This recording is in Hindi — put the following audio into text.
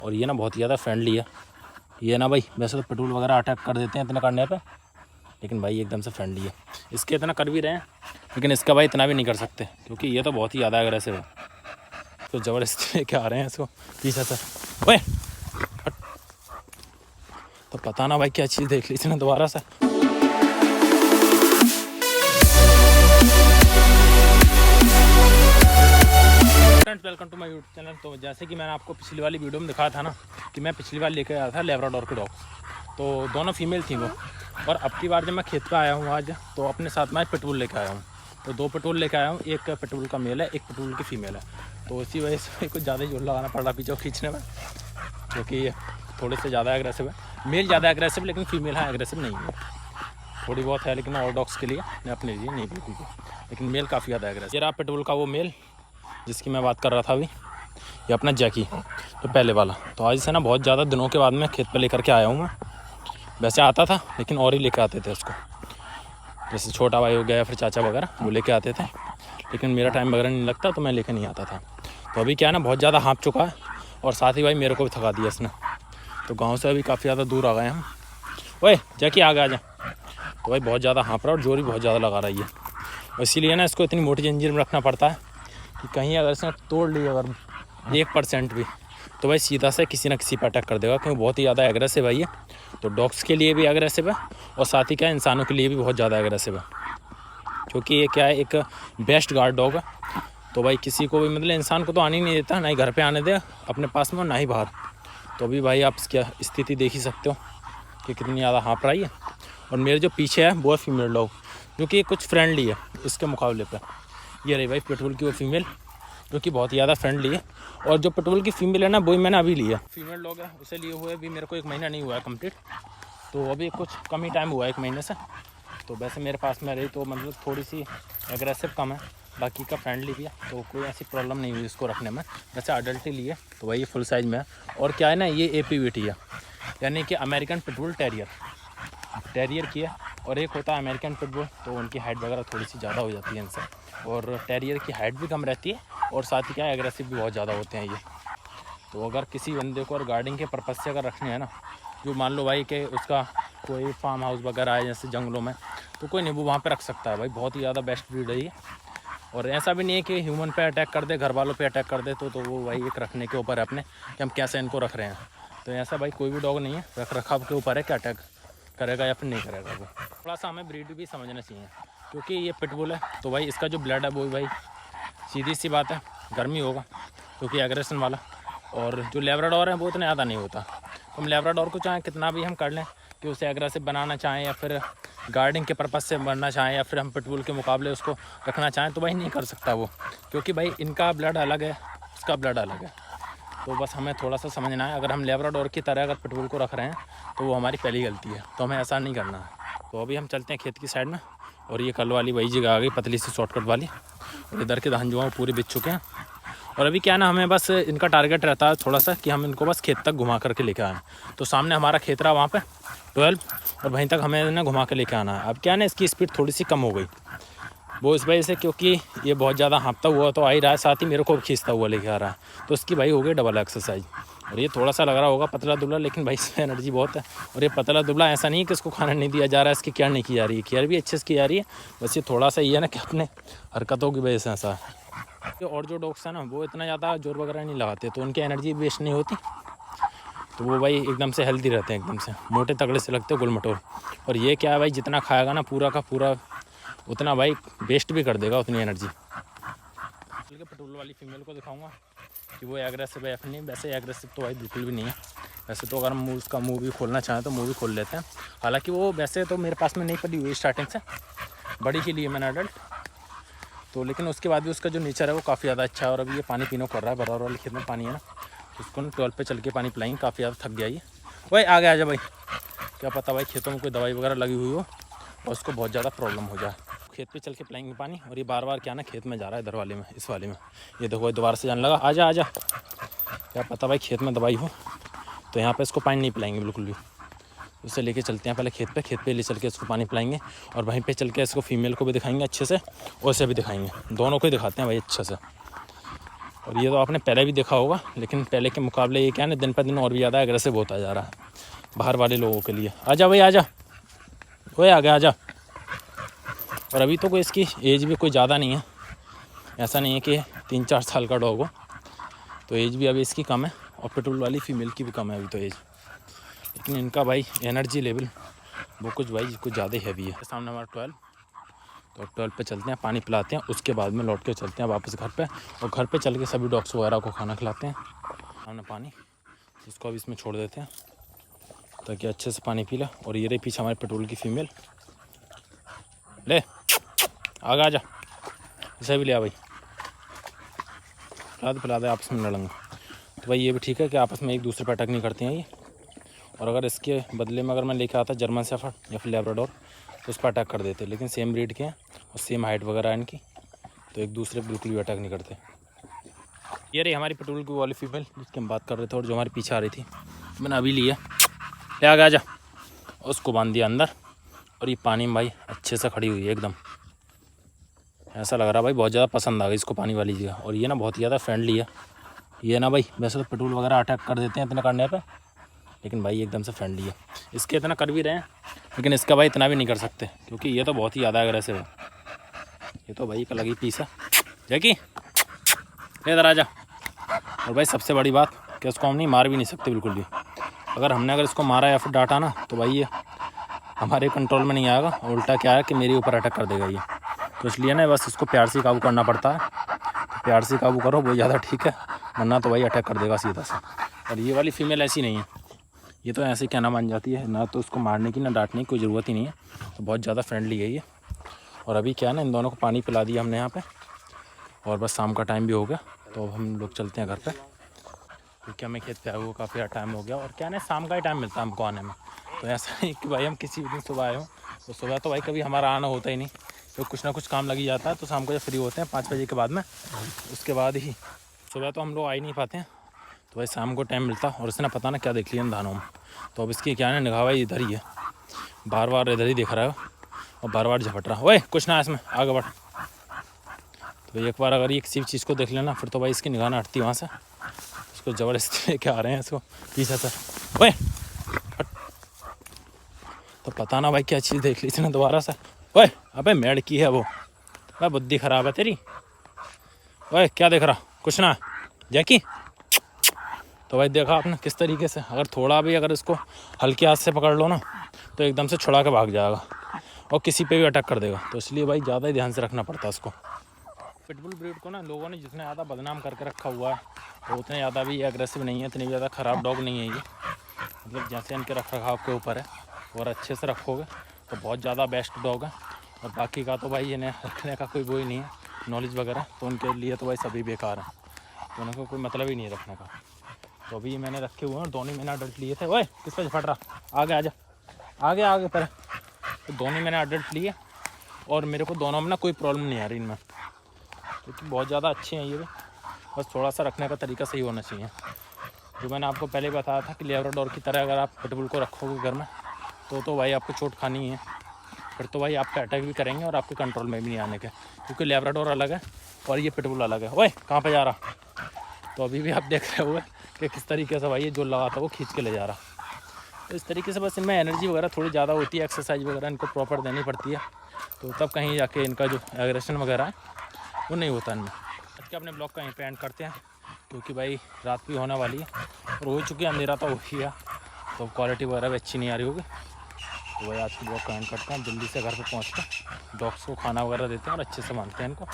और ये ना बहुत ज़्यादा फ्रेंडली है। ये ना भाई वैसे तो पेट्रोल वगैरह अटैक कर देते हैं इतना करने पे, लेकिन भाई एकदम से फ्रेंडली है। इसके इतना कर भी रहे हैं, लेकिन इसका भाई इतना भी नहीं कर सकते, क्योंकि ये तो बहुत ही ज़्यादा अग्रेसिव है। तो ज़बरदस्ती लेके आ रहे हैं इसको पीछे से। ओए तो पता ना भाई क्या चीज़ देख ली इसने दोबारा से। Welcome to my YouTube channel. तो जैसे कि मैंने आपको पिछली वाली वीडियो में दिखाया था ना कि मैं पिछली बार लेके आया था लेब्राडोर के डॉग्स, तो दोनों फीमेल थी वो। और अब की बार जब मैं खेत पे आया हूँ आज, तो अपने साथ में पिटबुल लेके आया हूँ। तो 2 पिटबुल लेके आया हूँ, एक पिटबुल का मेल है, एक पिटबुल की फीमेल है। तो इसी वजह से कुछ ज़्यादा ही जोर लगाना पड़ रहा पीछे खींचने में, क्योंकि थोड़े से ज़्यादा एग्रेसिव है। मेल ज़्यादा एग्रेसिव, लेकिन फीमेल हाँ एग्रेसिव नहीं है, थोड़ी बहुत है, लेकिन और डॉग्स के लिए मैं अपने लिए नहीं बिल्कुल भी। लेकिन मेल काफ़ी ज़्यादा एग्रेसिव। ये रहा पिटबुल का वो मेल जिसकी मैं बात कर रहा था अभी, ये अपना जैकी, तो पहले वाला। तो आज से ना बहुत ज़्यादा दिनों के बाद मैं खेत पे लेकर के आया हूँ। मैं वैसे आता था, लेकिन और ही लेकर आते थे उसको, जैसे छोटा भाई हो गया या फिर चाचा वगैरह वो लेके आते थे, लेकिन मेरा टाइम वगैरह नहीं लगता तो मैं लेकर नहीं आता था। तो अभी क्या है ना, बहुत ज़्यादा हाँप चुका है, और साथ ही भाई मेरे को भी थका दिया इसने। तो गाँव से अभी काफ़ी ज़्यादा दूर आ गए हम। ओए जैकी आगे आ जा। तो भाई बहुत ज़्यादा हाँप रहा है और जोर भी बहुत ज़्यादा लगा रही है, और इसीलिए ना इसको इतनी मोटी जंजीर में रखना पड़ता है कि कहीं अगर इसने तोड़ ली अगर 1% भी, तो भाई सीधा से किसी ना किसी पर अटैक कर देगा, क्योंकि बहुत ही ज़्यादा एग्रेसिव है ये। तो डॉग्स के लिए भी एग्रेसिव है, और साथ ही क्या है इंसानों के लिए भी बहुत ज़्यादा एग्रेसिव है, क्योंकि ये क्या है एक बेस्ट गार्ड डॉग है। तो भाई किसी को भी मतलब इंसान को तो आने ही नहीं देता, ना ही घर पे आने दे अपने पास में, ना ही बाहर। तो अभी भाई आप इसकी स्थिति देख ही सकते हो कि कितनी ज़्यादा हाँफ रही है। और मेरे जो पीछे है वो फीमेल डॉग, जो कि कुछ फ्रेंडली है इसके मुकाबले पर। ये रही भाई पिटबुल की वो फीमेल, जो कि बहुत ज़्यादा फ्रेंडली है। और जो पिटबुल की फीमेल है ना, वही मैंने अभी लिया। फीमेल डॉग है, उसे लिए हुए भी मेरे को 1 महीना नहीं हुआ है कंप्लीट, तो अभी कुछ कम ही टाइम हुआ है 1 महीने से। तो वैसे मेरे पास में रही तो मतलब थोड़ी सी एग्रेसिव कम है, बाकी का फ्रेंडली भी है, तो कोई ऐसी प्रॉब्लम नहीं हुई इसको रखने में। वैसे अडल्ट ही लिए, तो भाई ये फुल साइज़ में है। और क्या है ना, ये APVT है, यानी कि अमेरिकन पिटबुल टेरियर की है। और एक होता है अमेरिकन पिटबुल, तो उनकी हाइट वगैरह थोड़ी सी ज़्यादा हो जाती है इनसे, और टेरियर की हाइट भी कम रहती है, और साथ ही क्या है एग्रेसिव भी बहुत ज़्यादा होते हैं ये। तो अगर किसी बंदे को और गार्डिंग के पर्पज़ से अगर रखने हैं ना, जो मान लो भाई कि उसका कोई फार्म हाउस वगैरह है जैसे जंगलों में, तो कोई नहीं वो वहाँ पे रख सकता है भाई। बहुत ही ज़्यादा बेस्ट ब्रीड है ये। और ऐसा भी नहीं है कि ह्यूमन पे अटैक कर दे, घर वालों पे अटैक कर दे, तो वो भाई एक रखने के ऊपर है अपने कि हम कैसे इनको रख रहे हैं। तो ऐसा भाई कोई भी डॉग नहीं है, रख रखाव के ऊपर है कि अटैक करेगा या फिर नहीं करेगा। वो थोड़ा सा हमें ब्रीड भी समझना चाहिए, क्योंकि ये पिटबुल है तो भाई इसका जो ब्लड है वो भाई सीधी सी बात है गर्मी होगा, क्योंकि एग्रेशन वाला। और जो लेब्राडोर है वो इतना ज़्यादा नहीं होता। तो हम लेब्राडोर को चाहे कितना भी हम कर लें कि उसे एग्रेसिव बनाना चाहें, या फिर गार्डिंग के पर्पज़ से बनना चाहें, या फिर हम पिटबुल के मुकाबले उसको रखना चाहें, तो भाई नहीं कर सकता वो, क्योंकि भाई इनका ब्लड अलग है, उसका ब्लड अलग है। तो बस हमें थोड़ा सा समझना है, अगर हम लेब्राडोर की तरह अगर पिटबुल को रख रहे हैं तो वो हमारी पहली गलती है, तो हमें ऐसा नहीं करना है। तो अभी हम चलते हैं खेत की साइड में, और ये कल वाली वही जगह आ गई पतली सी शॉर्टकट वाली, और इधर के धान जो हैं पूरे बिछ चुके हैं। और अभी क्या ना, हमें बस इनका टारगेट रहता है थोड़ा सा कि हम इनको बस खेत तक घुमा करके लेके आएँ। तो सामने हमारा खेत रहा वहाँ पे 12, और वहीं तक हमें ना घुमा के लेके आना है। अब क्या है ना, इसकी स्पीड थोड़ी सी कम हो गई, वो इस वजह से क्योंकि ये बहुत ज़्यादा हाँपता हुआ तो आ ही रहा है, साथ ही मेरे को खींचता हुआ लेके आ रहा है, तो इसकी भाई हो गई डबल एक्सरसाइज। और ये थोड़ा सा लग रहा होगा पतला दुबला, लेकिन भाई इसमें एनर्जी बहुत है। और ये पतला दुबला ऐसा नहीं है कि इसको खाना नहीं दिया जा रहा है, इसकी केयर नहीं की जा रही है, केयर भी अच्छे से की जा रही है, बस ये थोड़ा सा ये है ना कि अपने हरकतों की वजह से ऐसा है। और जो डॉग्स हैं ना वो इतना ज़्यादा जोर वगैरह नहीं लगाते, तो उनकी एनर्जी वेस्ट नहीं होती, तो वो भाई एकदम से हेल्दी रहते हैं, एकदम से मोटे तगड़े से लगते हैं गुलमटोल। और ये क्या है भाई, जितना खाएगा ना पूरा का पूरा उतना भाई वेस्ट भी कर देगा उतनी एनर्जी। पिटबुल वाली फीमेल को दिखाऊंगा कि वो एग्रेसिव है या फिर नहीं। वैसे एग्रेसिव तो भाई बिल्कुल भी नहीं है। वैसे तो अगर हम उसका मुंह भी खोलना चाहें तो मुंह भी खोल लेते हैं, हालांकि वो वैसे तो मेरे पास में नहीं पड़ी हुई स्टार्टिंग से, बड़ी ही लिए मैंने अडल्ट तो, लेकिन उसके बाद भी उसका जो नेचर है वो काफ़ी ज़्यादा अच्छा है। और अभी ये पानी पीने कर रहा है, बराबर वाले खेत में पानी है ना, तो उसको ना 12 पे चल के पानी पिलाएंगे, काफ़ी ज़्यादा थक गया ये। भाई आगे आ जा भाई, क्या पता भाई खेतों में कोई दवाई वगैरह लगी हुई हो और उसको बहुत ज़्यादा प्रॉब्लम हो जाए। खेत पे चल के पिलाएंगे पानी। और ये बार बार क्या ना खेत में जा रहा है, इधर वाले में, इस वाले में, ये देखो ये दोबारा से जाने लगा। आजा आजा, क्या पता भाई खेत में दवाई हो, तो यहाँ पे इसको पानी नहीं पिलाएंगे बिल्कुल भी। उसे लेके चलते हैं पहले खेत पे ले चल के इसको पानी पिलाएंगे, और वहीं पे चल के इसको फीमेल को भी दिखाएंगे अच्छे से, और इसे भी दिखाएंगे, दोनों को ही दिखाते हैं भाई अच्छे से। और ये तो आपने पहले भी देखा होगा, लेकिन पहले के मुकाबले ये क्या है ना, दिन पर दिन और भी ज़्यादा एग्रेसिव होता जा रहा है बाहर वाले लोगों के लिए। आजा भाई आजा, कोई आ गया आजा। और अभी तो कोई इसकी एज भी कोई ज़्यादा नहीं है, ऐसा नहीं है कि 3-4 साल का डॉग हो, तो एज भी अभी इसकी कम है और पिटबुल वाली फीमेल की भी कम है अभी तो एज। लेकिन इनका भाई एनर्जी लेवल वो कुछ भाई कुछ ज़्यादा हैवी है। सामने हमारा 12, तो 12 पे चलते हैं, पानी पिलाते हैं, उसके बाद में लौट के चलते हैं वापस घर पे, और घर पे चल के सभी डॉग्स वगैरह को खाना खिलाते हैं। सामने पानी, इसको अब इसमें छोड़ देते हैं ताकि अच्छे से पानी पी ले। और ये रही पीछे हमारे पिटबुल की फीमेल, ले आगे आजा, इसे भी ले आ भाई, पिला दे, आपस में लड़ेंगे। तो भाई ये भी ठीक है कि आपस में एक दूसरे पर अटैक नहीं करते हैं ये। और अगर इसके बदले में अगर मैं लेके आता जर्मन शेफर्ड या फिर लैब्राडोर तो उस पर अटैक कर देते, लेकिन सेम ब्रीड के हैं और सेम हाइट वगैरह है इनकी, तो एक दूसरे पर बिल्कुल भी अटैक नहीं करते। ये रही हमारी पिटबुल की वाली फीमेल जिसकी हम बात कर रहे थे और जो हमारे पीछे आ रही थी, मैंने अभी लिया, ले आ गया जा, उसको बांध दिया अंदर। और ये पानी में भाई अच्छे से खड़ी हुई है एकदम, ऐसा लग रहा भाई बहुत ज़्यादा पसंद आ गई इसको पानी वाली जगह। और ये ना बहुत ज़्यादा फ्रेंडली है ये ना भाई, वैसे तो पिटबुल वगैरह अटैक कर देते हैं इतने करने पे, लेकिन भाई एकदम से फ्रेंडली है। इसके इतना कर भी रहे हैं, लेकिन इसका भाई इतना भी नहीं कर सकते क्योंकि ये तो बहुत ही ज़्यादा अग्रेसिव है। ये तो भाई एक अलग ही पीस है। जैकी इधर आ जा। और भाई सबसे बड़ी बात कि इसको हम नहीं मार भी नहीं सकते बिल्कुल भी। अगर इसको मारा या फिर डांटा ना तो भाई ये हमारे कंट्रोल में नहीं आएगा, और उल्टा क्या है कि मेरे ऊपर अटैक कर देगा ये। तो इसलिए ना बस इसको प्यार से काबू करना पड़ता है, तो प्यार से काबू करो वो ज़्यादा ठीक है, वरना तो भाई अटैक कर देगा सीधा से। और ये वाली फीमेल ऐसी नहीं है, ये तो ऐसे कहना मान जाती है, ना तो उसको मारने की ना डांटने की कोई ज़रूरत ही नहीं है, तो बहुत ज़्यादा फ्रेंडली है ये। और अभी क्या है ना, इन दोनों को पानी पिला दिया हमने यहाँ पे, और बस शाम का टाइम भी हो गया, तो अब हम लोग चलते हैं घर पे, क्योंकि हमें खेत पे आए हुए काफ़ी टाइम हो गया। और क्या है ना, शाम का ही टाइम मिलता है हमको आने में, तो ऐसा नहीं कि भाई हम किसी भी दिन सुबह आए हों, तो सुबह तो भाई कभी हमारा आना होता ही नहीं, तो कुछ ना कुछ काम लगी जाता है। तो शाम को जब फ्री होते हैं 5 बजे के बाद में, उसके बाद ही, सुबह तो हम लोग आ ही नहीं पाते हैं, तो भाई शाम को टाइम मिलता। और इसने पता ना क्या देख लिया इन धानों में, तो अब इसकी क्या है ना निगाह भाई इधर ही है, बार बार इधर ही देख रहा है और बार बार झपट रहा है। ओए कुछ ना इसमें आगे बढ़। तो एक बार अगर ये किसी भी चीज़ को देख लेना फिर तो भाई इसकी निगाह ना हटती वहाँ से, उसको ज़बरदस्ती लेके आ रहे हैं इसको पीछे से। ओए तो पता ना भाई क्या चीज़ देख ली थी ना दोबारा से। ओए अबे मेड़ की है वो, भाई बुद्धि ख़राब है तेरी। ओए क्या देख रहा, कुछ ना जैकी। तो भाई देखा आपने किस तरीके से, अगर थोड़ा भी अगर इसको हल्के हाथ से पकड़ लो ना तो एकदम से छुड़ा के भाग जाएगा और किसी पे भी अटैक कर देगा। तो इसलिए भाई ज़्यादा ही ध्यान से रखना पड़ता है इसको। पिटबुल ब्रीड को ना लोगों ने जितने ज़्यादा बदनाम करके रखा हुआ है तो उतने ज़्यादा भी एग्रेसिव नहीं है, इतनी ज़्यादा ख़राब डॉग नहीं है ये। मतलब जैसे इनके रख रखाव के ऊपर है, और अच्छे से रखोगे तो बहुत ज़्यादा बेस्ट डॉग है। और बाकी का तो भाई इन्हें रखने का कोई वो ही नहीं है, नॉलेज वगैरह, तो उनके लिए तो भाई सभी बेकार हैं, तो उनको कोई मतलब ही नहीं है रखने का। तो अभी मैंने रखे हुए हैं, दोनों मैंने अडल्ट लिए थे। ओए किस पे फट रहा, आगे आजा, आगे आगे पर। तो दोनों मैंने अडल्ट लिए और मेरे को दोनों में ना कोई प्रॉब्लम नहीं आ रही इनमें, क्योंकि बहुत ज़्यादा अच्छे हैं ये भी। बस थोड़ा सा रखने का तरीका सही होना चाहिए। जो मैंने आपको पहले बताया था कि लैब्राडोर की तरह अगर आप पिटबुल को रखोगे घर में तो भाई आपको चोट खानी है, फिर तो भाई आप पे अटैक भी करेंगे और आपके कंट्रोल में भी नहीं आने के, क्योंकि लैब्राडोर अलग है और ये पिटबुल अलग है। ओए कहाँ पे जा रहा। तो अभी भी आप देख रहे हुए कि किस तरीके से भाई ये जो लगा था वो खींच के ले जा रहा। तो इस तरीके से बस इनमें एनर्जी वगैरह थोड़ी ज़्यादा होती है, एक्सरसाइज वगैरह इनको प्रॉपर देनी पड़ती है, तो तब कहीं जाके इनका जो एग्रेशन वगैरह है वो नहीं होता इनमें। आज के अपने ब्लॉग का यहीं पे एंड करते हैं, क्योंकि भाई रात भी होने वाली है और हो चुकी है, अंधेरा तो हो ही है, तो क्वालिटी वगैरह भी अच्छी नहीं आ रही होगी। तो भाई आज के ब्लॉग का एंड करते हैं, जल्दी से घर पे पहुँच कर डॉग्स को खाना वगैरह देते हैं और अच्छे से मानते हैं इनको।